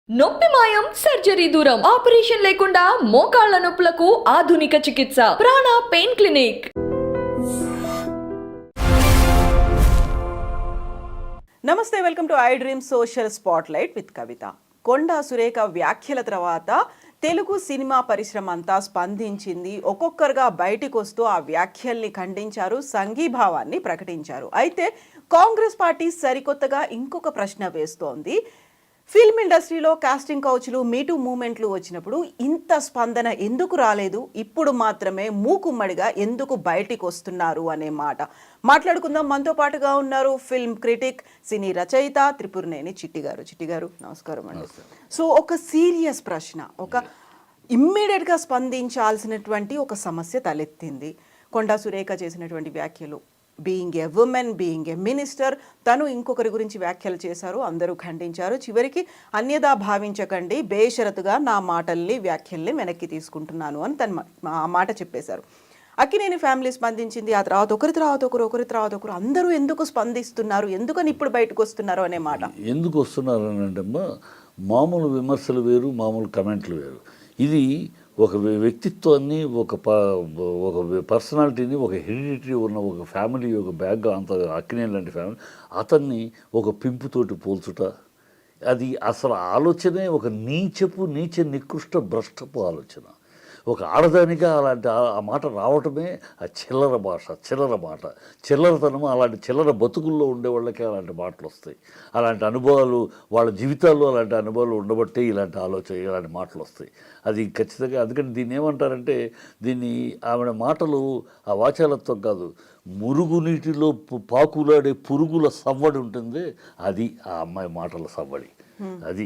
నొప్పి మాయం సర్జరీ దూరం ఆపరేషన్ లేకుండా మోకాళ్ల నొప్పులకు ఆధునిక చికిత్స ప్రాణ పెయిన్ క్లినిక్. నమస్తే, welcome to I dream social spotlight with Kavitha. Konda Surekha వ్యాఖ్యల తర్వాత తెలుగు సినిమా పరిశ్రమ అంతా స్పందించింది. ఒక్కొక్కరుగా బయటికి వస్తూ ఆ వ్యాఖ్యల్ని ఖండించారు, సంఘీభావాన్ని ప్రకటించారు. అయితే కాంగ్రెస్ పార్టీ సరికొత్తగా ఇంకొక ప్రశ్న వేస్తోంది. ఫిల్మ్ ఇండస్ట్రీలో కాస్టింగ్ కౌచ్లు, మీటూ మూమెంట్లు వచ్చినప్పుడు ఇంత స్పందన ఎందుకు రాలేదు, ఇప్పుడు మాత్రమే మూకుమ్మడిగా ఎందుకు బయటికి వస్తున్నారు అనే మాట మాట్లాడుకుందాం. మనతో పాటుగా ఉన్నారు ఫిల్మ్ క్రిటిక్, సినీ రచయిత త్రిపురనేని చిట్టి గారు. చిట్టి గారు నమస్కారం అండి. సో ఒక సీరియస్ ప్రశ్న, ఒక ఇమ్మీడియట్గా స్పందించాల్సినటువంటి ఒక సమస్య తలెత్తింది. కొండా సురేఖ చేసినటువంటి వ్యాఖ్యలు, being a women, being a minister, తను ఇంకొకరి గురించి వ్యాఖ్యలు చేశారు, అందరూ ఖండించారు. చివరికి అన్యదా భావించకండి, బేషరతుగా నా మాటల్ని వ్యాఖ్యల్ని వెనక్కి తీసుకుంటున్నాను అని తను ఆ మాట చెప్పేశారు. అక్కినేని ఫ్యామిలీ స్పందించింది, ఆ తర్వాత ఒకరి తర్వాత ఒకరు అందరూ ఎందుకు స్పందిస్తున్నారు, ఎందుకని ఇప్పుడు బయటకు వస్తున్నారు అనే మాట. ఎందుకు వస్తున్నారు అని అంటే మామూలు విమర్శలు వేరు, మామూలు కమెంట్లు వేరు. ఇది ఒక వ్యక్తిత్వాన్ని, ఒక పర్సనాలిటీని, ఒక హెరిడిటరీ ఉన్న ఒక ఫ్యామిలీ, ఒక బ్యాగ్ అంత అక్కినేని లాంటి ఫ్యామిలీ, అతన్ని ఒక పింపుతోటి పోల్చుట, అది అసలు ఆలోచనే ఒక నీచ నికృష్ట భ్రష్టపు ఆలోచన. ఒక ఆడదానిగా అలాంటి ఆ మాట రావటమే ఆ చిల్లర భాష, చిల్లరతనం. అలాంటి చిల్లర బతుకుల్లో ఉండే వాళ్ళకే అలాంటి మాటలు వస్తాయి. అలాంటి అనుభవాలు, వాళ్ళ జీవితాల్లో అలాంటి అనుభవాలు ఉండబట్టే ఇలాంటి మాటలు వస్తాయి. అది ఖచ్చితంగా. అందుకని దీన్ని ఏమంటారంటే, దీన్ని ఆవిడ మాటలు ఆ వాచాలత్వం కాదు, మురుగునీటిలో పాకులాడే పురుగుల సవ్వడి ఉంటుంది, అది ఆ అమ్మాయి మాటల సవ్వడి. అది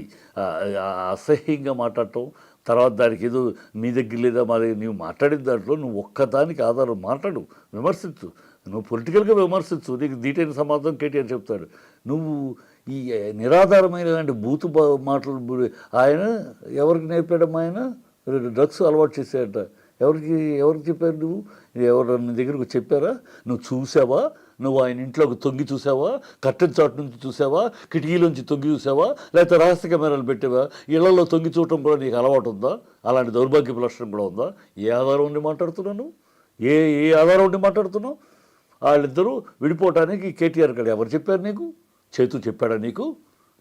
అసహ్యంగా మాట్లాడటం. తర్వాత దానికి ఏదో మీ దగ్గర లేదా మరి నీవు మాట్లాడిన దాంట్లో నువ్వు ఒక్కదానికి ఆధారం మాట్లాడు, విమర్శించు, నువ్వు పొలిటికల్గా విమర్శించు, నీకు దీటైన సమాధానం కేటీఆర్ చెప్తాడు. నువ్వు ఈ నిరాధారమైన బూతు మాటలు ఆయన ఎవరికి నేర్పాడమ్మా? ఆయన డ్రగ్స్ అలవాటు చేశాడట. ఎవరికి చెప్పారు? నువ్వు ఎవరు నీ దగ్గరకు చెప్పారా? నువ్వు చూసావా? నువ్వు ఆయన ఇంట్లోకి తొంగి చూసావా? కట్టెన్ చాటు నుంచి చూసావా? కిటికీలోంచి తొంగి చూసావా? లేకపోతే రహస్య కెమెరాలు పెట్టావా? ఇళ్లలో తొంగి చూడటం కూడా నీకు అలవాటు ఉందా? అలాంటి దౌర్భాగ్యపు లక్షణం కూడా ఉందా? ఏ ఆధారం ఉండి మాట్లాడుతున్నాను? ఏ ఆధారం ఉండి మాట్లాడుతున్నావు? వాళ్ళిద్దరూ విడిపోవటానికి కేటీఆర్ కాడ ఎవరు చెప్పారు నీకు? చేతు చెప్పాడా నీకు?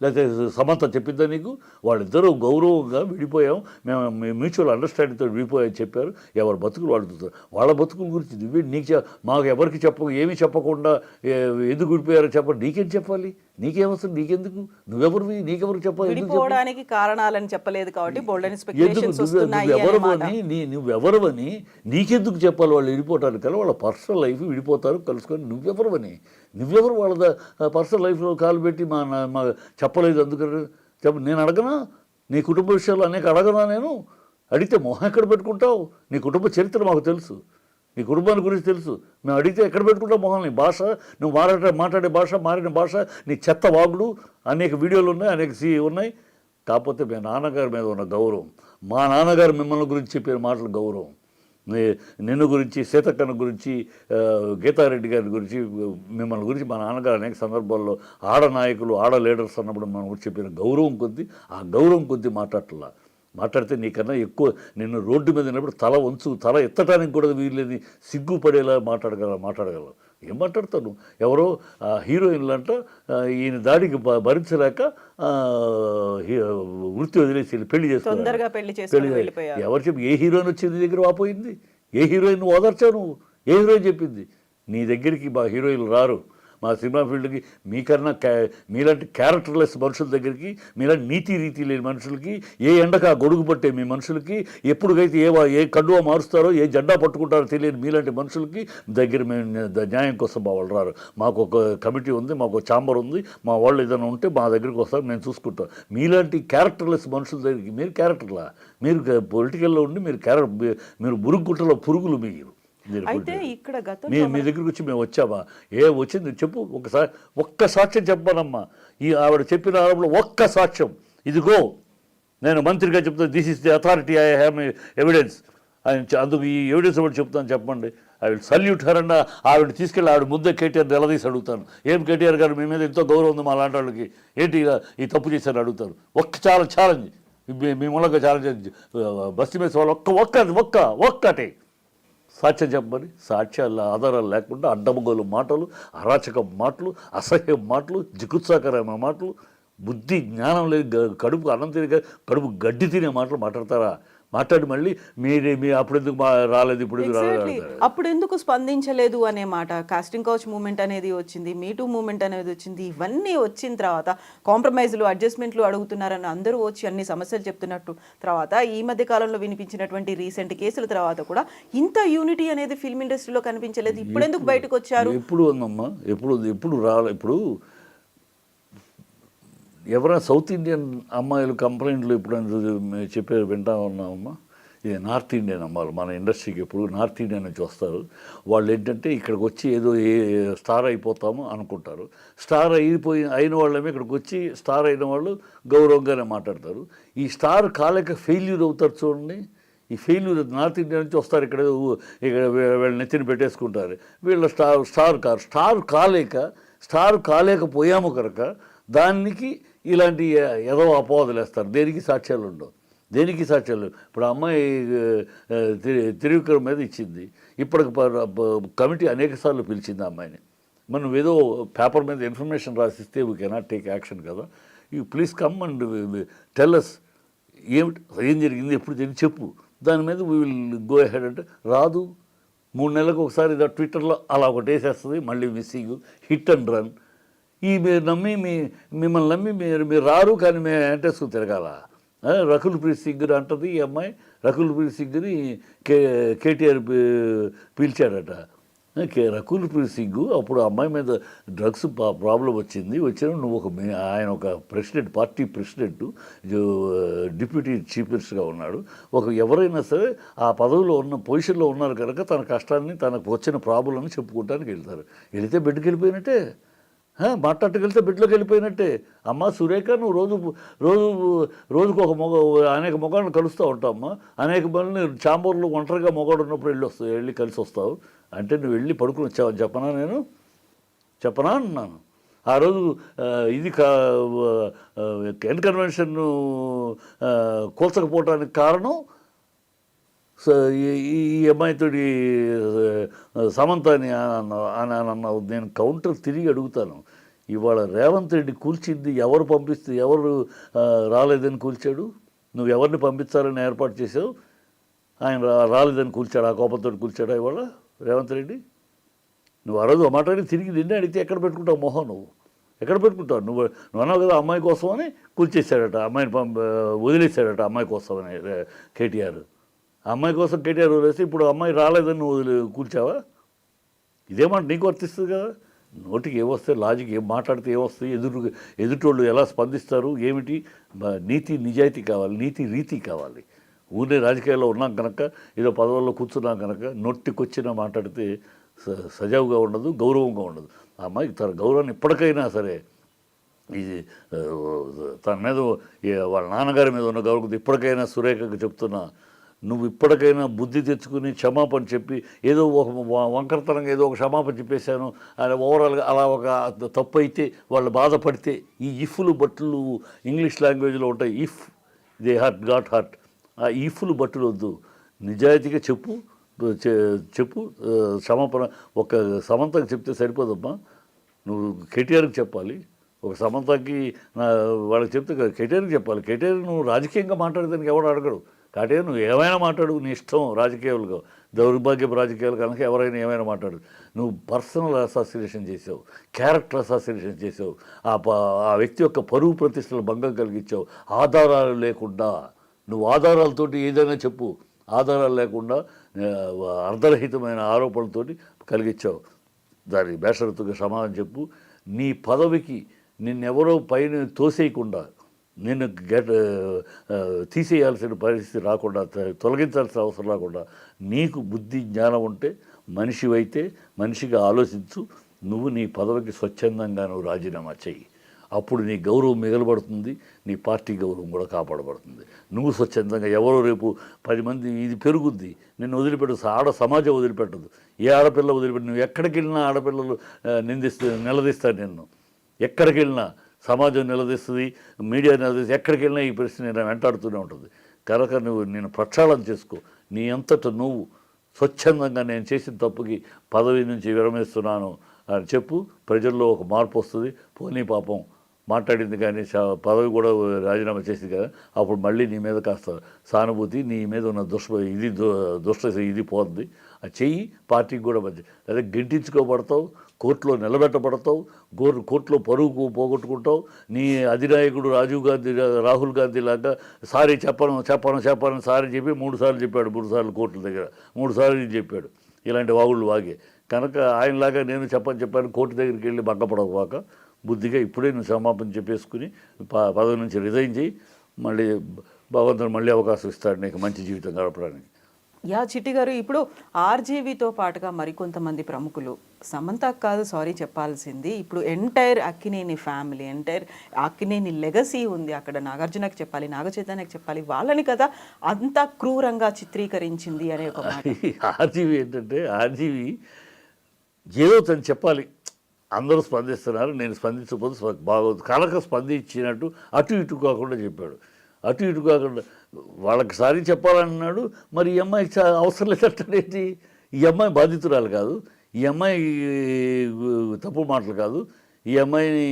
లేకపోతే సమంత చెప్పిందా నీకు? వాళ్ళిద్దరూ గౌరవంగా విడిపోయాం, మేము మ్యూచువల్ అండర్స్టాండింగ్తో విడిపోయామని చెప్పారు. ఎవరి బతుకులు వాళ్ళు, వాళ్ళ బతుకుల గురించి నువ్వే మాకు ఎవరికి ఏమీ చెప్పకుండా ఎందుకు విడిపోయారో చెప్పండి. నీకేం చెప్పాలి? నీకేమొస్తుంది? నీకెందుకు? నువ్వెవరివి? నీకెవరికి చెప్పాలి? విడిపోవడానికి కారణాలని చెప్పలేదు కాబట్టి నువ్వెవరవని నీకెందుకు చెప్పాలి? వాళ్ళు విడిపోవటానికి కల వాళ్ళ పర్సనల్ లైఫ్, విడిపోతారు, కలుసుకొని నువ్వెవరవని? నువ్వెవరు వాళ్ళ పర్సనల్ లైఫ్లో కాలు పెట్టి మా చెప్పలేదు అందుకని నేను అడగనా? నీ కుటుంబ విషయాలు అనేక అడగనా? నేను అడిగితే మొహం ఎక్కడ పెట్టుకుంటావు? నీ కుటుంబ చరిత్ర మాకు తెలుసు, నీ కుటుంబాన్ని గురించి తెలుసు. మేము అడిగితే ఎక్కడ పెట్టుకుంటావు మొహం? నీ భాష, నువ్వు మాట్లాడే భాష, మారిన భాష, నీ చెత్త వాగుడు, అనేక వీడియోలు ఉన్నాయి, అనేక ఉన్నాయి. కాకపోతే మీ నాన్నగారి మీద ఉన్న గౌరవం, మా నాన్నగారు మిమ్మల్ని గురించి చెప్పిన మాటలు గౌరవం, నిన్ను గురించి, సీతక్కన్న గురించి, గీతారెడ్డి గారి గురించి, మిమ్మల్ని గురించి మా నాన్నగారు అనేక సందర్భాల్లో ఆడ నాయకులు, ఆడ లీడర్స్ అన్నప్పుడు మన గురించి చెప్పిన గౌరవం కొద్దీ, ఆ గౌరవం కొద్దీ మాట్లాడితే నీకన్నా ఎక్కువ నిన్ను రోడ్డు మీద ఉన్నప్పుడు తల ఎత్తడానికి కూడా వీళ్ళని సిగ్గుపడేలా మాట్లాడగలవు. ఏం మాట్లాడతాను? ఎవరో హీరోయిన్లంట ఈయన దాడికి భరించలేక వృత్తి వదిలేసి పెళ్లి చేసుకున్నారు. ఎవరు చెప్పి? ఏ హీరోయిన్ వచ్చింది నీ దగ్గర వాపోయింది? ఏ హీరోయిన్ ఓదార్చావు నువ్వు? ఏ హీరోయిన్ చెప్పింది? నీ దగ్గరికి మా హీరోయిన్లు రారు. మా సినిమా ఫీల్డ్కి మీకన్నా మీలాంటి క్యారెక్టర్లెస్ మనుషుల దగ్గరికి, మీలాంటి నీతి రీతి లేని మనుషులకి, ఏ ఎండక గొడుగు పట్టే మీ మనుషులకి, ఎప్పుడుకైతే ఏ కండువా మారుస్తారో, ఏ జెండా పట్టుకుంటారో తెలియని మీలాంటి మనుషులకి దగ్గర మేము న్యాయం కోసం మా వాళ్ళు రారు. మాకు ఒక కమిటీ ఉంది, మాకు ఒక ఛాంబర్ ఉంది, మా వాళ్ళు ఏదైనా ఉంటే మా దగ్గరికి వస్తారు, నేను చూసుకుంటాను. మీలాంటి క్యారెక్టర్లెస్ మనుషుల దగ్గరికి మీరు క్యారెక్టర్లా? మీరు పొలిటికల్లో ఉండి మీరు మురుగుగుట్టలో పురుగులు. అయితే ఇక్కడ మీ దగ్గరికి వచ్చి మేము వచ్చామా? వచ్చింది చెప్పు, ఒక్క సాక్ష్యం చెప్పానమ్మా. ఆవిడ చెప్పిన ఆరోపణలో ఒక్క సాక్ష్యం, ఇదిగో నేను మంత్రిగా చెప్తాను, this is the authority, I have evidence. అందుకు ఈ ఎవిడెన్స్ ఒకటి చెప్తాను చెప్పండి. I will salute her and ఆవిడ తీసుకెళ్ళి ఆవిడ ముద్ద కేటీఆర్ నిలదీసి అడుగుతాను, ఏం కేటీఆర్ గారు మీ మీద ఎంతో గౌరవం ఉంది మా లాంటి వాళ్ళకి, ఏంటి ఈ తప్పు చేశారని అడుగుతారు. ఛాలెంజ్ మీ మూలంగా ఛాలెంజ్ బస్తీ మీద వాళ్ళు ఒక్కటే సాక్ష్యం చెప్పమని. సాక్ష్యాలు ఆధారాలు లేకుండా అడ్డమగోలు మాటలు, అరాచక మాటలు, అసహ్య మాటలు, జిగుత్సాకరమైన మాటలు, బుద్ధి జ్ఞానం లేదు, కడుపు అన్నం తిరిగి కడుపు గడ్డి తినే మాటలు మాట్లాడతారా? మాట్లాడి మళ్ళీ మీ అప్పుడెందుకు రాలేదు ఇప్పుడు అప్పుడు ఎందుకు స్పందించలేదు అనే మాట. కాస్టింగ్ కౌచ్ మూమెంట్ అనేది వచ్చింది, మీటూ మూమెంట్ అనేది వచ్చింది. ఇవన్నీ వచ్చిన తర్వాత కాంప్రమైజ్లు, అడ్జస్ట్మెంట్లు అడుగుతున్నారని అందరూ వచ్చి అన్ని సమస్యలు చెప్తున్నట్టు తర్వాత ఈ మధ్య కాలంలో వినిపించినటువంటి రీసెంట్ కేసుల తర్వాత కూడా ఇంత యూనిటీ అనేది ఫిల్మ్ ఇండస్ట్రీలో కనిపించలేదు. ఇప్పుడు ఎందుకు బయటకు వచ్చారు? ఎప్పుడు ఉందమ్మా, ఎప్పుడు రాలే. ఇప్పుడు ఎవరైనా సౌత్ ఇండియన్ అమ్మాయిలు కంప్లైంట్లు ఎప్పుడైనా చెప్పేది వింటా ఉన్నామమ్మా. ఇది నార్త్ ఇండియన్ అమ్మాయిలు మన ఇండస్ట్రీకి ఎప్పుడు నార్త్ ఇండియన్ నుంచి వస్తారు. వాళ్ళు ఏంటంటే ఇక్కడికి వచ్చి ఏదో స్టార్ అయిపోతాము అనుకుంటారు. స్టార్ అయిన వాళ్ళమే ఇక్కడికి వచ్చి స్టార్ అయిన వాళ్ళు గౌరవంగానే మాట్లాడతారు. ఈ స్టార్ కాలేక ఫెయిల్యూర్ అవుతారు చూడండి. ఈ ఫెయిల్యూర్ నార్త్ ఇండియా నుంచి వస్తారు, ఇక్కడ వీళ్ళ నెత్తిని పెట్టేసుకుంటారు. వీళ్ళ స్టార్ కాలేకపోయాము కనుక దానికి ఇలాంటి ఏదో అపవాదులు వేస్తారు. దేనికి సాక్ష్యాలు ఉండవు, దేనికి సాక్ష్యాలు. ఇప్పుడు అమ్మాయి త్రివిక్రమ్ మీద ఇచ్చింది, ఇప్పటికి కమిటీ అనేక సార్లు పిలిచింది అమ్మాయిని. మనం ఏదో పేపర్ మీద ఇన్ఫర్మేషన్ రాసిస్తే వీ కెనాట్ టేక్ యాక్షన్ కదా. You please come and tell us ఏం జరిగింది, ఎప్పుడు జరిగింది చెప్పు, దాని మీద వీ విల్ గో అహెడ్ అంటే రాదు. 3 నెలలకు ఒకసారి ట్విట్టర్లో అలా ఒకటి వేసేస్తుంది, మళ్ళీ మిస్సింగ్, హిట్ అండ్ రన్. మీరు నమ్మి మిమ్మల్ని నమ్మి మీరు రారు, కానీ మేము వెంటేసుకుని తిరగాల. రకుల్ ప్రీత్ సింగ్ అంటది ఈ అమ్మాయి. రకుల్ ప్రీత్ సింగ్ని కేటీఆర్ పిలిచాడట. రకుల్ ప్రీత్ సింగ్ అప్పుడు అమ్మాయి మీద డ్రగ్స్ ప్రాబ్లం వచ్చిన నువ్వు ఆయన ఒక president, party president, deputy chief మినిస్టర్గా ఉన్నాడు. ఎవరైనా సరే ఆ పదవిలో ఉన్న పొజిషన్లో ఉన్నారు కనుక తన కష్టాన్ని, తనకు వచ్చిన ప్రాబ్లమ్ని చెప్పుకోవడానికి వెళ్తారు. వెళితే బెడ్కి వెళ్ళిపోయినట్టే, మాట్లాడటకెళ్తే బిడ్డలోకి వెళ్ళిపోయినట్టే. అమ్మ సురేఖ, నువ్వు రోజుకు అనేక మొగాళ్ళని కలుస్తూ ఉంటావమ్మా. అనేక మందిని చాంబూర్లో ఒంటరిగా మొగాడు ఉన్నప్పుడు వెళ్ళి కలిసి వస్తావు. అంటే నువ్వు వెళ్ళి పడుకుని వచ్చావని చెప్పనా అన్నాను. ఆ రోజు ఇది ఎన్ కన్వెన్షన్ కూల్చకపోవటానికి కారణం ఈ అమ్మాయితోటి సమంత అని అన్నావు. నేను కౌంటర్ తిరిగి అడుగుతాను. ఇవాళ రేవంత్ రెడ్డి కూల్చింది ఎవరు పంపిస్తే, ఎవరు రాలేదని కూల్చాడు? నువ్వు ఎవరిని పంపించాలని ఏర్పాటు చేసావు? ఆయన రాలేదని కూల్చాడు, ఆ కోపంతో కూల్చాడా ఇవాళ రేవంత్ రెడ్డి? నువ్వు ఆ రోజు మాట్లాడి తిరిగి నిన్నే అడిగితే ఎక్కడ పెట్టుకుంటావు మొహం? నువ్వు ఎక్కడ పెట్టుకుంటావు? నువ్వు అన్నావు కదా అమ్మాయి కోసం అని కూల్చేశాడట, అమ్మాయిని వదిలేశాడట అమ్మాయి కోసం అని కేటీఆర్. అమ్మాయి కోసం కేటీఆర్ వదిలేసి ఇప్పుడు అమ్మాయి రాలేదని నువ్వు కూర్చావా? ఇదేమాట నీకు వర్తిస్తుంది కదా. నోటికి ఏమొస్తాయి, లాజిక్ ఏం మాట్లాడితే ఏమొస్తాయి, ఎదుటోళ్ళు ఎలా స్పందిస్తారు, ఏమిటి? నీతి నిజాయితీ కావాలి, నీతి రీతి కావాలి. ఊరినే రాజకీయాల్లో ఉన్నాం కనుక, ఏదో పదవుల్లో కూర్చున్నాం కనుక నొట్టికొచ్చినా మాట్లాడితే సజావుగా ఉండదు, గౌరవంగా ఉండదు. ఆ అమ్మాయికి తన గౌరవాన్ని ఇప్పటికైనా సరే, ఇది తన మీద వాళ్ళ నాన్నగారి మీద ఉన్న గౌరవం ఇప్పటికైనా సురేఖకు చెప్తున్నా, నువ్వు ఇప్పటికైనా బుద్ధి తెచ్చుకుని క్షమాపణ చెప్పి, ఏదో ఒక వంకరతనంగా ఏదో ఒక క్షమాపణ చెప్పేశాను అని ఓవరాల్గా అలా ఒక తప్పు అయితే వాళ్ళు బాధపడితే, ఈ ఇఫ్లు బట్టలు ఇంగ్లీష్ లాంగ్వేజ్లో ఉంటాయి, ఇఫ్ దే గాట్ హర్ట్, ఆ ఇఫ్లు బట్టలు వద్దు. నిజాయితీగా చెప్పు క్షమాపణ. ఒక సమంతకి చెప్తే సరిపోదమ్మా, నువ్వు కేటీఆర్కి చెప్పాలి. ఒక సమంతకి వాళ్ళకి చెప్తే కేటీఆర్కి చెప్పాలి. కేటీఆర్ నువ్వు రాజకీయంగా మాట్లాడేదానికి ఎవడు అడగడు. కాబట్టి నువ్వు ఏమైనా మాట్లాడు, నీ ఇష్టం. రాజకీయాలుగా దౌర్భాగ్యపు రాజకీయాలు కనుక ఎవరైనా ఏమైనా మాట్లాడు. నువ్వు పర్సనల్ అసాసినేషన్ చేసావు, క్యారెక్టర్ అసాసినేషన్ చేసావు, ఆ వ్యక్తి యొక్క పరువు ప్రతిష్టలు భంగం కలిగించావు. ఆధారాలు లేకుండా నువ్వు ఆధారాలతోటి ఏదైనా చెప్పు, ఆధారాలు లేకుండా అర్ధరహితమైన ఆరోపణలతోటి కలిగించావు. దానికి బేషరతుగా సమాధానం చెప్పు. నీ పదవికి నిన్నెవరో పైన తోసేయకుండా, నిన్ను తీసేయాల్సిన పరిస్థితి రాకుండా, తొలగించాల్సిన అవసరం రాకుండా, నీకు బుద్ధి జ్ఞానం ఉంటే, మనిషివైతే మనిషిగా ఆలోచించు. నువ్వు నీ పదవికి స్వచ్ఛందంగా నువ్వు రాజీనామా చెయ్యి. అప్పుడు నీ గౌరవం మిగలబడుతుంది, నీ పార్టీ గౌరవం కూడా కాపాడబడుతుంది. నువ్వు స్వచ్ఛందంగా ఎవరో రేపు 10 మంది ఇది పెరుగుద్ది, నిన్ను వదిలిపెట్టు, సమాజం వదిలిపెట్టదు. ఏ ఆడపిల్ల వదిలిపెట్టు, నువ్వు ఎక్కడికి వెళ్ళినా ఆడపిల్లలు నిలదీస్తారు నిన్ను. ఎక్కడికి వెళ్ళినా సమాజం నిలదీస్తుంది, మీడియా నిలదీస్తుంది, ఎక్కడికి వెళ్ళినా ఈ ప్రశ్న నేను వెంటాడుతూనే ఉంటుంది. కనుక నేను ప్రక్షాళన చేసుకో, నీ అంతట నువ్వు స్వచ్ఛందంగా నేను చేసిన తప్పుకి పదవి నుంచి విరమిస్తున్నాను అని చెప్పు. ప్రజల్లో ఒక మార్పు వస్తుంది. పోనీ పాపం మాట్లాడింది కానీ పదవి కూడా రాజీనామా చేసింది కదా, అప్పుడు మళ్ళీ నీ మీద కాస్త సానుభూతి, నీ మీద ఉన్న దుష్ట ఇది పోతుంది. అది చెయ్యి, పార్టీకి కూడా మంచి. అదే గెంటించుకోబడతావు, కోర్టులో నిలబెట్టబడతావు, కోర్టులో పరువు పోగొట్టుకుంటావు. నీ అధినాయకుడు రాహుల్ గాంధీ లాగా సారీ చెప్పను సారీ చెప్పి 3 సార్లు చెప్పాడు, 3 సార్లు కోర్టుల దగ్గర 3 సార్లు చెప్పాడు. ఇలాంటి వాగుళ్ళు వాగే. కనుక ఆయనలాగా నేను చెప్పాను కోర్టు దగ్గరికి వెళ్ళి బగ్గపడవాక బుద్ధిగా ఇప్పుడే నువ్వు క్షమాపణ చెప్పేసుకుని పదవి నుంచి రిజైన్ చేయి. మళ్ళీ భగవంతుడు మళ్ళీ అవకాశం ఇస్తాడు నీకు మంచి జీవితం గడపడానికి. చిట్టి గారు, ఇప్పుడు ఆర్జీవీతో పాటుగా మరికొంతమంది ప్రముఖులు సమంతకు కాదు సారీ చెప్పాల్సింది, ఇప్పుడు entire Akkineni family, entire Akkineni legacy ఉంది అక్కడ. నాగార్జునకి చెప్పాలి, నాగచైతన్యకి చెప్పాలి, వాళ్ళని కదా అంత క్రూరంగా చిత్రీకరించింది అనే ఒక మాట. ఆర్జీవీ ఏంటంటే, ఆర్జీవీ ఏదో తను చెప్పాలి, అందరూ స్పందిస్తున్నారు, నేను స్పందించకపోతే బాగోదు, కనుక స్పందించినట్టు అటు ఇటు కాకుండా చెప్పాడు. అటు ఇటు కాకుండా వాళ్ళకి సారీ చెప్పాలన్నాడు. మరి ఈ అమ్మాయికి అవసరం లేదంటే ఈ అమ్మాయి బాధితురాలు కాదు, ఈ అమ్మాయి తప్పు మాటలు కాదు, ఈ అమ్మాయిని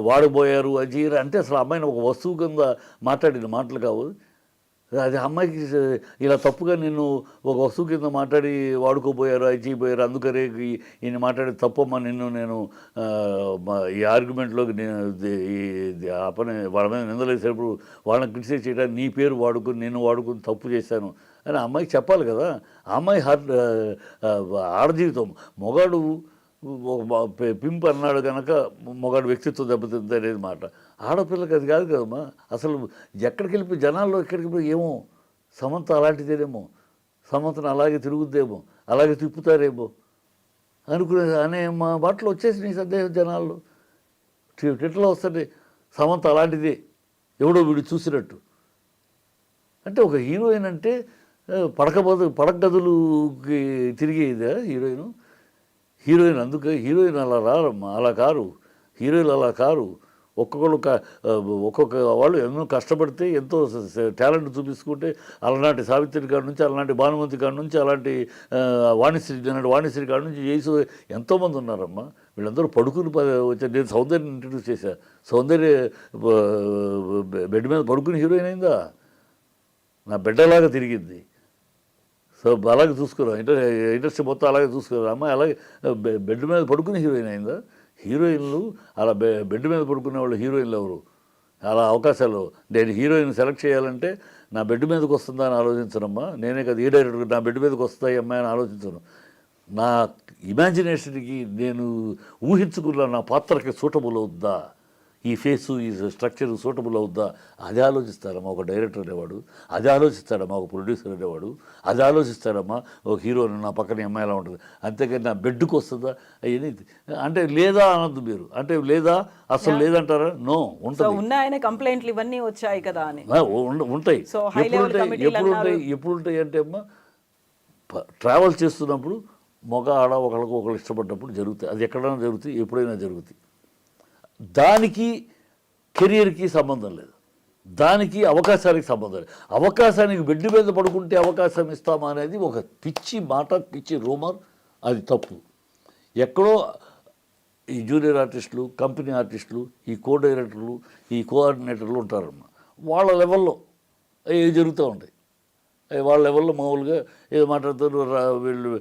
వాడబోయారు అది అంటే అసలు అమ్మాయిని ఒక వస్తువు కింద మాట్లాడిన మాటలు కావు. అది అమ్మాయికి ఇలా తప్పుగా నిన్ను ఒక వస్తువు కింద మాట్లాడి వాడుకోపోయారు, అది చేయబోయారు, అందుకనే ఈయన మాట్లాడి తప్పమ్మా, నేను ఈ ఆర్గ్యుమెంట్లోకి ఆ పని వాళ్ళ మీద నిందలేసేటప్పుడు వాళ్ళని క్రిటిసైజ్ చేయడానికి నీ పేరు వాడుకుని నేను వాడుకుని తప్పు చేశాను అని అమ్మాయికి చెప్పాలి కదా. ఆ అమ్మాయి ఆడజీవితం. మొగాడు పింప్ అన్నాడు కనుక మొగాడు వ్యక్తిత్వం దెబ్బతింది అనేది మాట. ఆడపిల్లకి అది కాదు కదమ్మా. అసలు ఎక్కడికి వెళ్ళిపోయి జనాల్లో ఎక్కడికి పోయి ఏమో సమంత అలాంటిదేనేమో, సమంతను అలాగే తిరుగుద్దేమో, అలాగే తిప్పుతారేమో అనే మా బాటలో వచ్చేసి నీ సందేహం జనాల్లో ట్విట్టర్లో వస్తుంది. సమంత అలాంటిదే, ఎవడో వీడు చూసినట్టు. అంటే ఒక హీరోయిన్ అంటే పడక గదులుకి తిరిగేదా హీరోయిన్? అందుకే హీరోయిన్ అలా రారమ్మా, అలా కారు హీరోయిన్లు, అలా కారు. ఒక్కొక్క వాళ్ళు ఎన్నో కష్టపడితే ఎంతో టాలెంట్ చూపించుకుంటే, అలనాటి సావిత్రి కాడి నుంచి, అలాంటి భానుమతి కాడి నుంచి, అలాంటి వాణిశ్రీ కాడి నుంచి చేసి ఎంతోమంది ఉన్నారమ్మా. వీళ్ళందరూ పడుకుని వచ్చారు. నేను సౌందర్యని ఇంట్రడ్యూస్ చేశా. సౌందర్య బెడ్ మీద పడుకుని హీరోయిన్ అయిందా? నా బిడ్డలాగా తిరిగింది. సో అలాగే చూసుకున్నాం, ఇండస్ట్రీ మొత్తం అలాగే చూసుకున్నారు. అమ్మాయి అలాగే బెడ్ మీద పడుకుని హీరోయిన్ అయిందా? హీరోయిన్లు అలా బెడ్ మీద పడుకునే వాళ్ళు హీరోయిన్లు ఎవరు? అలా అవకాశాలు. నేను హీరోయిన్ సెలెక్ట్ చేయాలంటే నా బెడ్ మీదకి వస్తుందా అని ఆలోచించనమ్మా. నేనే కదా ఈ డైరెక్టర్ నా బెడ్ మీదకి వస్తాయి అమ్మాయి అని ఆలోచించను. నా ఇమాజినేషన్కి నేను ఊహించుకున్న నా పాత్రకి సూటబుల్ అవుద్దా, ఈ ఫేసు ఈ స్ట్రక్చర్ సూటబుల్ అవుద్దా, అది ఆలోచిస్తారమ్మా ఒక డైరెక్టర్ అనేవాడు, అది ఆలోచిస్తాడమ్మా ఒక ప్రొడ్యూసర్ అనేవాడు, అది ఆలోచిస్తాడమ్మా ఒక హీరోని నా పక్కన అమ్మాయి ఎలా ఉంటుంది. అంతేకాని నా బెడ్కి వస్తుందా అవన్నీ అంటే లేదా అనద్దు మీరు. అంటే లేదా అసలు లేదంటారా? నో, ఉంటుంది. కంప్లైంట్లు ఇవన్నీ వచ్చాయి కదా అని ఉంటాయి. ఎప్పుడుంటాయి అంటే అమ్మా ట్రావెల్ చేస్తున్నప్పుడు మగ ఆడ ఒకరికి ఇష్టపడ్డప్పుడు జరుగుతాయి. అది ఎక్కడైనా జరుగుతాయి, ఎప్పుడైనా జరుగుతాయి. దానికి కెరియర్కి సంబంధం లేదు, దానికి అవకాశానికి సంబంధం లేదు. అవకాశానికి బెడ్ మీద పడుకుంటే అవకాశం ఇస్తామా అనేది ఒక పిచ్చి మాట, పిచ్చి రూమర్. అది తప్పు. ఎక్కడో ఈ జూనియర్ ఆర్టిస్టులు, కంపెనీ ఆర్టిస్టులు, ఈ కో డైరెక్టర్లు, ఈ కోఆర్డినేటర్లు ఉంటారమ్మా. వాళ్ళ లెవెల్లో ఏవి జరుగుతూ ఉంటాయి. వాళ్ళ లెవెల్లో మామూలుగా ఏదో మాట్లాడుతారు, వీళ్ళు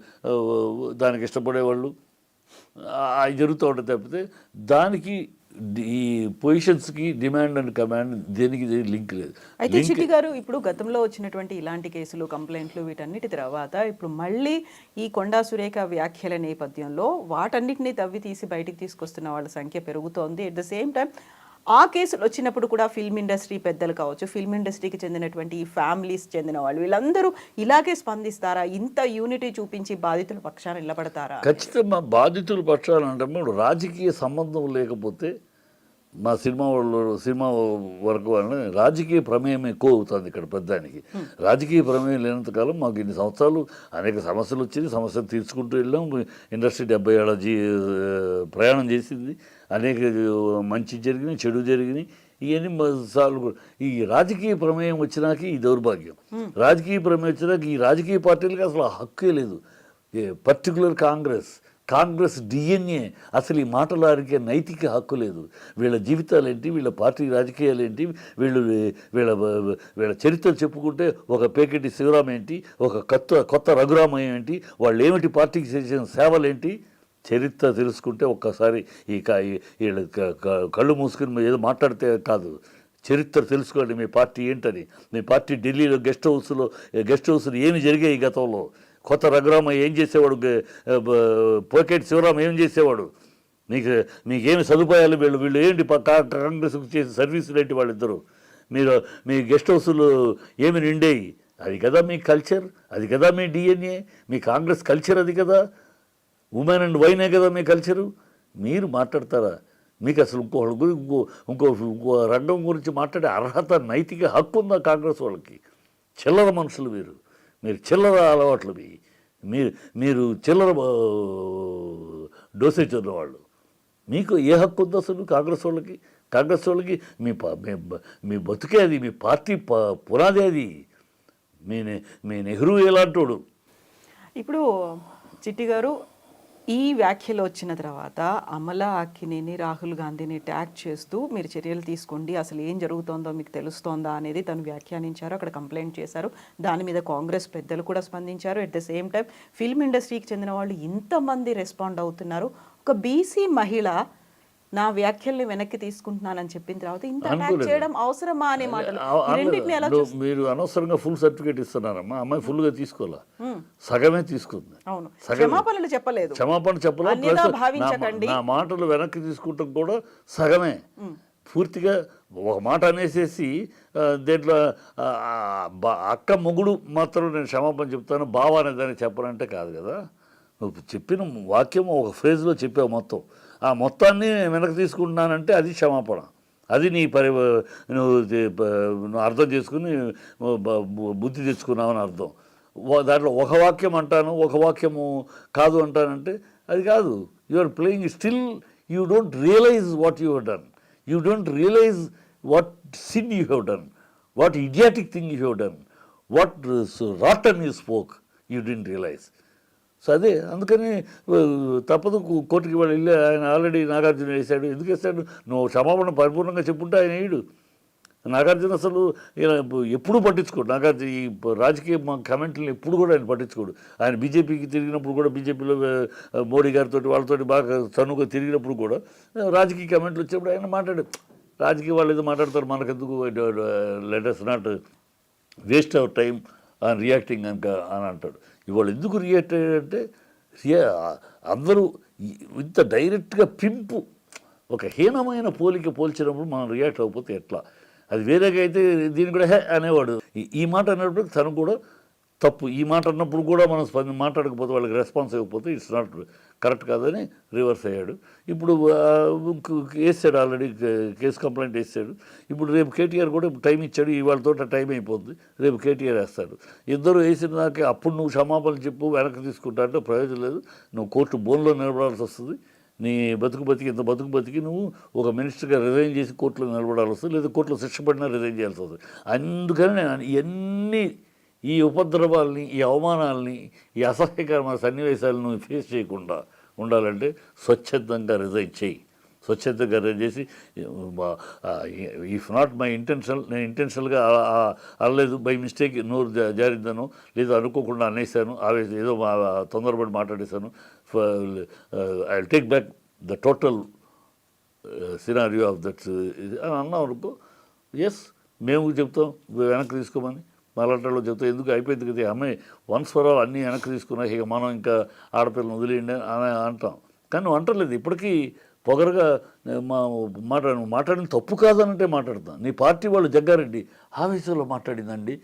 దానికి ఇష్టపడేవాళ్ళు అవి జరుగుతూ ఉంటాయి. తప్పితే దానికి ఈ పొజిషన్స్కి డిమాండ్ అండ్ కమాండ్ దేనికి లింక్ లేదు. అయితే చిట్టి గారు, ఇప్పుడు గతంలో వచ్చినటువంటి ఇలాంటి కేసులు, కంప్లైంట్లు, వీటన్నిటి తర్వాత ఇప్పుడు మళ్ళీ ఈ కొండా సురేఖ వ్యాఖ్యల నేపథ్యంలో వాటన్నిటిని తవ్వి తీసి బయటికి తీసుకొస్తున్న వాళ్ళ సంఖ్య పెరుగుతోంది. ఎట్ ద సేమ్ టైం ఆ కేసులు వచ్చినప్పుడు కూడా ఫిల్మ్ ఇండస్ట్రీ పెద్దలు కావచ్చు, ఫిల్మ్ ఇండస్ట్రీకి చెందినటువంటి ఈ ఫ్యామిలీస్ చెందిన వాళ్ళు, వీళ్ళందరూ ఇలాగే స్పందిస్తారా? ఇంత యూనిటీ చూపించి బాధితుల పక్షాన నిలబడతారా? ఖచ్చితంగా బాధితుల పక్షాన అంటే రాజకీయ సంబంధం లేకపోతే మా సినిమా వరకు వలన రాజకీయ ప్రమేయం ఎక్కువ అవుతుంది ఇక్కడ పెద్దానికి. రాజకీయ ప్రమేయం లేనంతకాలం మాకు ఇన్ని సంవత్సరాలు అనేక సమస్యలు వచ్చింది, సమస్యలు తీర్చుకుంటూ వెళ్ళాం. ఇండస్ట్రీ 70 ఏళ్ళ ప్రయాణం చేసింది. అనేక మంచి జరిగినాయి, చెడు జరిగినాయి. ఇవన్నీ సార్లు ఈ రాజకీయ ప్రమేయం వచ్చినాక ఈ దౌర్భాగ్యం. రాజకీయ ప్రమేయం వచ్చినాక ఈ రాజకీయ పార్టీలకి అసలు హక్కే లేదు. పర్టికులర్ కాంగ్రెస్ డిఎన్ఏ అసలు ఈ మాటలాడికే నైతిక హక్కు లేదు. వీళ్ళ జీవితాలు ఏంటి, వీళ్ళ పార్టీ రాజకీయాలు ఏంటి, వీళ్ళ చరిత్ర చెప్పుకుంటే ఒక పేకెటి శివరాం ఏంటి, ఒక కొత్త రఘురామయ్య ఏంటి, వాళ్ళు ఏమిటి పార్టీకి చేసిన సేవలేంటి, చరిత్ర తెలుసుకుంటే ఒక్కసారి వీళ్ళ కళ్ళు మూసుకుని ఏదో మాట్లాడితే కాదు, చరిత్ర తెలుసుకోండి మీ పార్టీ ఏంటని. మీ పార్టీ ఢిల్లీలో గెస్ట్ హౌస్లో ఏమి జరిగాయి గతంలో, కొత్త రఘురామయ్య ఏం చేసేవాడు, పోకెట్ శివరాం ఏం చేసేవాడు, మీకేమి సదుపాయాలు, వీళ్ళు ఏంటి కాంగ్రెస్కి చేసే సర్వీసులు ఏంటి వాళ్ళిద్దరు, మీ గెస్ట్ హౌస్లు ఏమి నిండేవి, అది కదా మీ కల్చర్, అది కదా మీ డిఎన్ఏ, మీ కాంగ్రెస్ కల్చర్ అది కదా, ఉమెన్ అండ్ వైనే కదా మీ కల్చరు. మీరు మాట్లాడతారా? మీకు అసలు ఇంకో రంగం గురించి మాట్లాడే అర్హత, నైతిక హక్కు ఉందా కాంగ్రెస్ వాళ్ళకి? చిల్లర మనుషులు మీరు చిల్లర అలవాట్లు, మీరు చిల్లర డోసేజ్ ఉన్నవాళ్ళు. మీకు ఏ హక్కు ఉందో అసలు కాంగ్రెస్ వాళ్ళకి? మీ బతుకే అది, మీ పార్టీ పునాది అది. మీ నెహ్రూ ఎలాంటోడు. ఇప్పుడు చిట్టి గారు, ఈ వ్యాఖ్యలు వచ్చిన తర్వాత అమలా అక్కినేని, రాహుల్ గాంధీని ట్యాగ్ చేస్తూ మీరు చర్యలు తీసుకోండి, అసలు ఏం జరుగుతోందో మీకు తెలుస్తోందా అనేది తను వ్యాఖ్యానించారు. అక్కడ కంప్లైంట్ చేశారు. దాని మీద కాంగ్రెస్ పెద్దలు కూడా స్పందించారు. At the same time film ఇండస్ట్రీకి చెందిన వాళ్ళు ఇంతమంది రెస్పాండ్ అవుతున్నారు. ఒక బీసీ మహిళ నా వ్యాఖ్యల్ని వెనక్కి తీసుకుంటున్నానని చెప్పిన తర్వాత ఇంత అటాక్ చేయడం అవసరమా అనే మాటలు, రెండింటిని ఎలా మీరు అనవసరంగా ఫుల్ సర్టిఫికేట్ ఇస్తున్నారమ్మా. అమ్మాయి ఫుల్గా తీసుకోవాలా, సగమే తీసుకుంది. అవును, క్షమాపణలు చెప్పలేదు, క్షమాపణ భావించకండి. నా మాటలు వెనక్కి తీసుకుంటాం కూడా సగమే. పూర్తిగా ఒక మాట అనేసేసి దేంట్లో అక్క మొగుడు మాత్రం నేను క్షమాపణ చెప్తాను, బావ అనే దాన్ని చెప్పనంటే కాదు కదా. నువ్వు చెప్పిన వాక్యం ఒక ఫ్రేజ్లో చెప్పావు మొత్తం, ఆ మొత్తాన్ని వెనక్కి తీసుకుంటున్నానంటే అది క్షమాపణ. అది నువ్వు అర్థం చేసుకుని బుద్ధి తెచ్చుకున్నావని అర్థం. దాంట్లో ఒక వాక్యం అంటాను, ఒక వాక్యము కాదు అంటానంటే అది కాదు. You are playing still, you don't realise what you have done, you don't realise what sin you have done, what idiotic thing you have done, what rotten you spoke, you don't realise. So అదే అందుకని తప్పదు, కోర్టుకి వాళ్ళు వెళ్ళి ఆయన already Nagarjuna వేశాడు. ఎందుకు వేస్తాడు? నువ్వు క్షమాపణ పరిపూర్ణంగా చెప్పుంటే ఆయన వేయడు. నాగార్జున అసలు ఎప్పుడూ పట్టించుకోడు. నాగార్జున ఈ రాజకీయ కమెంట్లను ఎప్పుడు కూడా ఆయన పట్టించుకోడు. ఆయన బీజేపీకి తిరిగినప్పుడు కూడా, బీజేపీలో మోడీ గారితో వాళ్ళతో బాగా చనువుగా తిరిగినప్పుడు కూడా రాజకీయ కమెంట్లు వచ్చినప్పుడు ఆయన మాట్లాడు, రాజకీయ వాళ్ళు ఏదో మాట్లాడతారు, మనకెందుకు, let us not waste our time on reacting అని అంటాడు. ఇవాళ ఎందుకు రియాక్ట్ అయ్యాడంటే, అందరూ ఇంత డైరెక్ట్గా పింపు, ఒక హీనమైన పోల్చినప్పుడు మనం రియాక్ట్ అవ్వకపోతే ఎట్లా? అది వేరేగా అయితే దీన్ని కూడా హే అనేవాడు. ఈ మాట అనేటప్పుడు తను కూడా తప్పు. ఈ మాట అన్నప్పుడు కూడా మనం మాట్లాడకపోతే, వాళ్ళకి రెస్పాన్స్ ఇవ్వకపోతే ఇట్స్ నాట్ కరెక్ట్ కాదని రివర్స్ అయ్యాడు. ఇప్పుడు వేసాడు, ఆల్రెడీ కేసు కంప్లైంట్ వేసాడు. ఇప్పుడు రేపు కేటీఆర్ కూడా టైం ఇచ్చాడు, ఇవాళతో టైం అయిపోతుంది, రేపు కేటీఆర్ వేస్తాడు. ఇద్దరు వేసిన దాకా అప్పుడు నువ్వు క్షమాపణలు చెప్పు, వెనక్కి తీసుకుంటా అంటే ప్రయోజనం లేదు. నువ్వు కోర్టు బోన్లో నిలబడాల్సి వస్తుంది. నీ ఇంత బతుకు బతికి నువ్వు ఒక మినిస్టర్గా రిజైన్ చేసి కోర్టులో నిలబడాల్సి వస్తుంది, లేదా కోర్టులో శిక్ష పడినా రిజైన్ చేయాల్సి వస్తుంది. అందుకని నేను ఇవన్నీ, ఈ ఉపద్రవాల్ని, ఈ అవమానాలని, ఈ అసహ్యకరమైన సన్నివేశాలను ఫేస్ చేయకుండా ఉండాలంటే స్వచ్ఛందంగా రిజైన్ చేయి. స్వచ్ఛందంగా రిజైన్ చేసి, ఇఫ్ నాట్ మై ఇంటెన్షన్, నేను ఇంటెన్షనల్గా అనలేదు, బై మిస్టేక్ నోరు జారిద్దాను, లేదా అనుకోకుండా అనేసాను, ఏదో తొందరపడి మాట్లాడేశాను, I will take back the total scenario of that అని అన్నాం అనుకో, ఎస్ మేము చెప్తాం వెనక్కి తీసుకోమని. మలాంటాలో చెప్తే ఎందుకు అయిపోయింది కదా అమ్మాయి, వన్స్ ఫర్ ఆల్ అన్నీ వెనక్కి తీసుకున్నా, ఇక మనం ఇంకా ఆడపిల్లని వదిలేయండి అని అంటాం. కానీ నువ్వు అంటలేదు. ఇప్పటికీ పొగరగా మాట్లాడిన తప్పు కాదనంటే మాట్లాడతాను. నీ పార్టీ వాళ్ళు జగ్గారెడ్డి ఆవేశంలో మాట్లాడిందండి,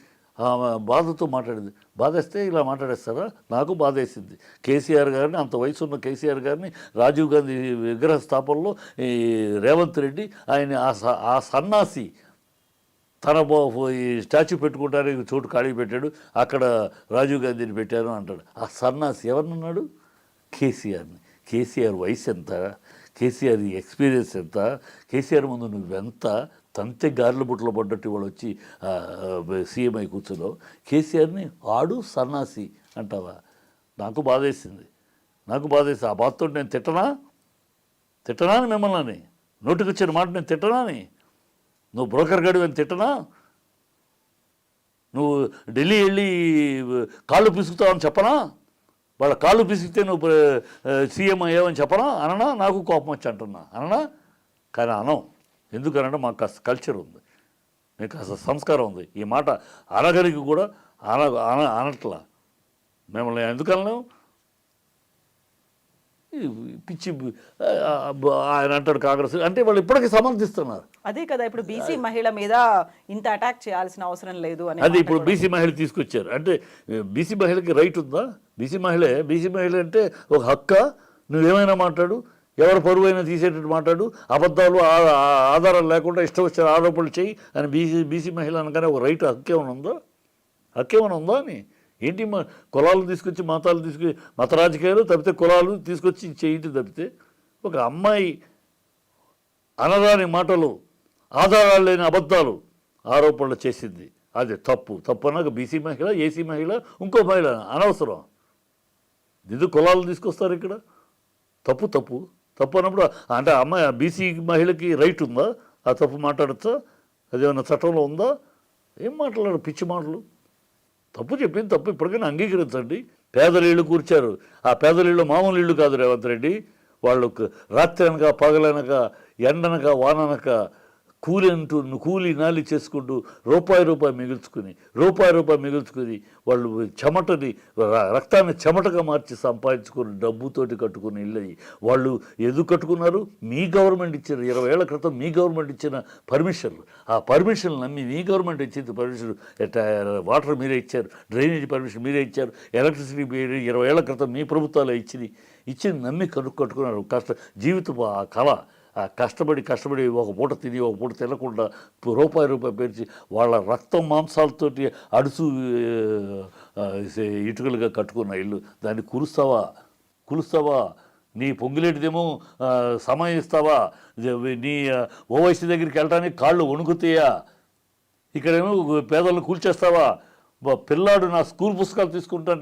బాధతో మాట్లాడింది. బాధేస్తే ఇలా మాట్లాడేస్తారా? నాకు బాధేసింది. కేసీఆర్ గారిని, అంత వయసు ఉన్న కేసీఆర్ గారిని రాజీవ్ గాంధీ విగ్రహ స్థాపనలో ఈ రేవంత్ రెడ్డి ఆయన ఆ సన్నాసి తన ఈ స్టాచ్యూ పెట్టుకుంటానికి చోటు ఖాళీ పెట్టాడు, అక్కడ రాజీవ్ గాంధీని పెట్టాను అంటాడు. ఆ సన్నాసి ఎవరినన్నాడు? కేసీఆర్ని. కేసీఆర్ వయసు ఎంత, కేసీఆర్ ఎక్స్పీరియన్స్ ఎంత, కేసీఆర్ ముందు నువ్వెంత తంతే గారెల బుట్టలో పడ్డట్టు వాళ్ళు వచ్చి సీఎం అయి కూర్చున్నావు. కేసీఆర్ని ఆడు సన్నాసి అంటావా? నాకు బాధేసింది. ఆ బాధతో నేను తిట్టనా అని మిమ్మల్ని నోటికి వచ్చిన మాట నేను తిట్టనా అని? నువ్వు బ్రోకర్ గడివి అని తిట్టనా? నువ్వు ఢిల్లీ వెళ్ళి కాళ్ళు పిసుకుతావని చెప్పనా? వాళ్ళ కాళ్ళు పిసికితే నువ్వు సీఎం అయ్యావని చెప్పనా? అననా? నాకు కోపం వచ్చి అంటున్నా అననా? కానీ అనం. ఎందుకనంటే మాకు కాస్త కల్చర్ ఉంది, మీకు కాస్త సంస్కారం ఉంది. ఈ మాట అనగలిగి కూడా అనట్లా. మిమ్మల్ని ఎందుకనలేము? పిచ్చి ఆయన అంటాడు కాంగ్రెస్ అంటే వాళ్ళు ఇప్పటికీ సమర్థిస్తున్నారు. అదే కదా ఇప్పుడు బీసీ మహిళ మీద ఇంత అటాక్ చేయాల్సిన అవసరం లేదు అని. అది ఇప్పుడు బీసీ మహిళ తీసుకొచ్చారు అంటే బీసీ మహిళకి రైట్ ఉందా? బీసీ మహిళ అంటే ఒక హక్క. నువ్వేమైనా మాట్లాడు, ఎవరి పరువు అయినా తీసేటట్టు మాట్లాడు, అబద్ధాలు ఆధారాలు లేకుండా ఇష్టం వచ్చిన ఆరోపణలు చేయి అని బీసీ మహిళ అనగానే ఒక రైట్ హక్కేమైనా ఉందా అని? ఏంటి కులాలు తీసుకొచ్చి మతాలు తీసుకొచ్చి మత రాజకీయాలు తప్పితే కులాలు తీసుకొచ్చి చేయించి తప్పితే ఒక అమ్మాయి అనరాని మాటలు, ఆధారాలు లేని అబద్ధాలు ఆరోపణలు చేసింది, అది తప్పు అన్నాక బీసీ మహిళ, ఏసీ మహిళ, ఇంకో మహిళ అనవసరం. ఇది కులాలు తీసుకొస్తారు ఇక్కడ. తప్పు అన్నప్పుడు అంటే అమ్మాయి బీసీ మహిళకి రైట్ ఉందా? ఆ తప్పు మాట్లాడచ్చా? అదేమన్నా చట్టంలో ఉందా? ఏం మాట్లాడారు? పిచ్చి మాటలు. తప్పు చెప్పింది తప్పు, ఇప్పటికైనా అంగీకరించండి. పేదల ఇళ్ళు కూర్చారు. ఆ పేదల ఇళ్ళు మామూలు ఇళ్ళు కాదు రేవంత్ రెడ్డి. వాళ్ళు రాత్రి అనక పగలనక ఎండనక వాననక కూలి నాలి చేసుకుంటూ రూపాయి మిగుల్చుకుని వాళ్ళు చెమటని రక్తాన్ని చెమటగా మార్చి సంపాదించుకుని డబ్బుతోటి కట్టుకుని ఇల్లు. వాళ్ళు ఎందుకు కట్టుకున్నారు? మీ గవర్నమెంట్ ఇచ్చిన 20 ఏళ్ల క్రితం మీ గవర్నమెంట్ ఇచ్చిన పర్మిషన్లు. ఆ పర్మిషన్లు నమ్మి మీ గవర్నమెంట్ ఇచ్చింది పర్మిషన్. వాటర్ మీరే ఇచ్చారు, డ్రైనేజ్ పర్మిషన్ మీరే ఇచ్చారు, ఎలక్ట్రిసిటీ 20 ఏళ్ల క్రితం మీ ప్రభుత్వాలు ఇచ్చింది నమ్మి కట్టుకున్నారు. జీవితం ఆ కళ. కష్టపడి ఒక పూట తిని ఒక పూట తినకుండా రూపాయి పేర్చి వాళ్ళ రక్తం మాంసాలతోటి అడుసు ఇటుకలుగా కట్టుకున్న ఇల్లు. దాన్ని కులుస్తావా? నీ పొంగిలేటిదేమో సమయం ఇస్తావా? నీ ఓవైసీ దగ్గరికి వెళ్ళడానికి కాళ్ళు వణుకుతాయా? ఇక్కడేమో పేదలను కూల్చేస్తావా? పిల్లాడు నా స్కూల్ పుస్తకాలు తీసుకుంటా